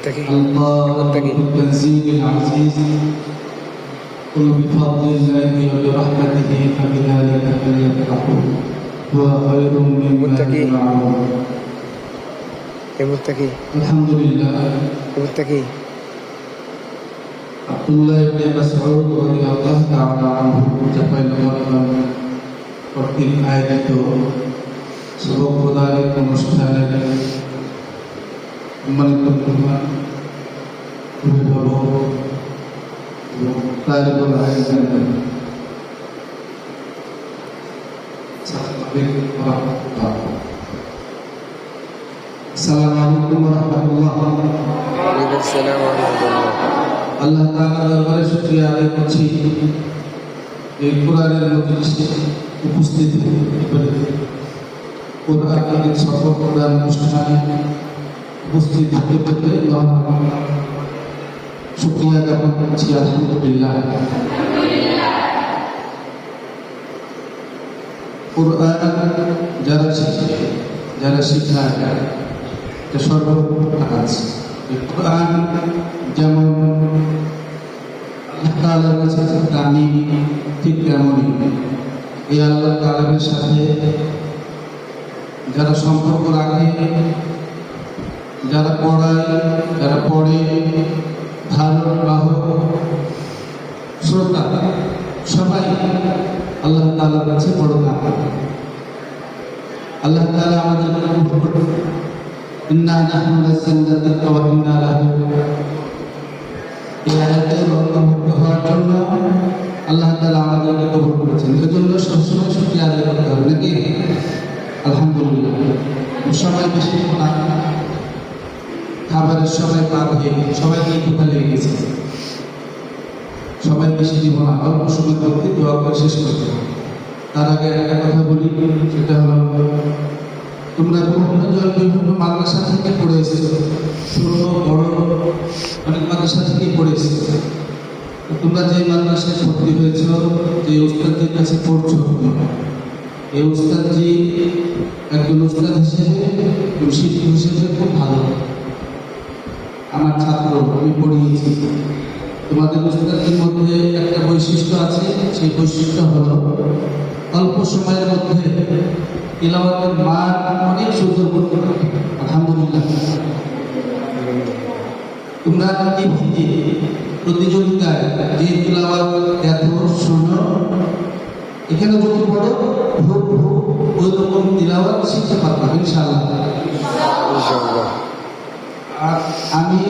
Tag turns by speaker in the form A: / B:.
A: القائل في التنزيل العزيز قل بفضل الله وبرحمته فبذلك فليفرحوا هو خير مما يجمعون. الحمد لله. আব্দুল্লাহ ইবনে মাসউদ রাদিয়াল্লাহু তাআলা আনহু জাপাইলগঞ্জ কর্তৃক আয়োজিত সবক প্রদানের অনুষ্ঠানের সম্মানিত মেহমান অভিভাবক এবং তালিবুল ইলম আসসালামু আলাইকুম ওয়া রাহমাতুল্লাহ। আল্লাহ তাআলার দরবারে শুকরিয়া আদায় করছি এই কোরআনের মজলিসে উপস্থিত হয়ে কোরআনের সর্ব কোরআন অনুষ্ঠানে উপস্থিত হতে পেরে শুকরিয়া জ্ঞাপন করছি আলহামদুলিল্লাহ। কোরআন যারা শিখে যারা শিখায় এটা সর্বপ্রথম কাজ। কোরআন যেমন আল্লাহ তাআলার কাছে দামি ঠিক তেমনই এই আল্লাহ তাআলার সাথে যারা সম্পর্ক রাখে, যারা পড়ায়, যারা পড়ে, ধারণ বাহক শ্রোতা সবাই আল্লাহ তাআলার কাছে বড় দামি। আল্লাহ তাআলা আমাদের ইন্না নাহনু নাযালনা যিকরা ওয়া ইন্না লাহু এই আয়াতের অন্তর্ভুক্ত হওয়ার জন্য আল্লাহ তাআলা আমাদেরকে কবুল করেছেন। এজন্য সবসময় শুকরিয়া আদায় করতে হবে নাকি? আলহামদুলিল্লাহ। সবাই বেশি না, খাবারের সময় পার হয়ে গেছে, সবাইকে ক্ষুধা লেগে গেছে, সবাই বেশি দিব না, অল্প সময় করতে দোয়া করে শেষ করতে। তার আগে একটা কথা বলি, সেটা হলো তোমরা বিভিন্ন মাদ্রাসা থেকে পড়ে এসেছো, ছোট বড় অনেক মাদ্রাসা থেকে পড়ে এসেছো। তোমরা যে মাদ্রাসায় ভর্তি হয়েছ, যে উস্তাদের কাছে পড়ছো, এই উস্তাদজি একজন উস্তাদ হিসেবে, শিক্ষক হিসেবে খুব ভালো। আমার ছাত্র, আমি পড়িয়েছি। তোমাদের উস্তাদের মধ্যে একটা বৈশিষ্ট্য আছে, সেই বৈশিষ্ট্য হলো অল্প সময়ের মধ্যে তিলাওয়াতের মান অনেক সুন্দর করতে পারে। আলহামদুলিল্লাহ। তোমরা টিভিতে প্রতিযোগিতায় যে তিলাওয়াত দেখো, শোনো, এখানে যদি পড়ো ওই রকম তিলাওয়াত শিখতে পারবে ইনশাআল্লাহ। আর আমি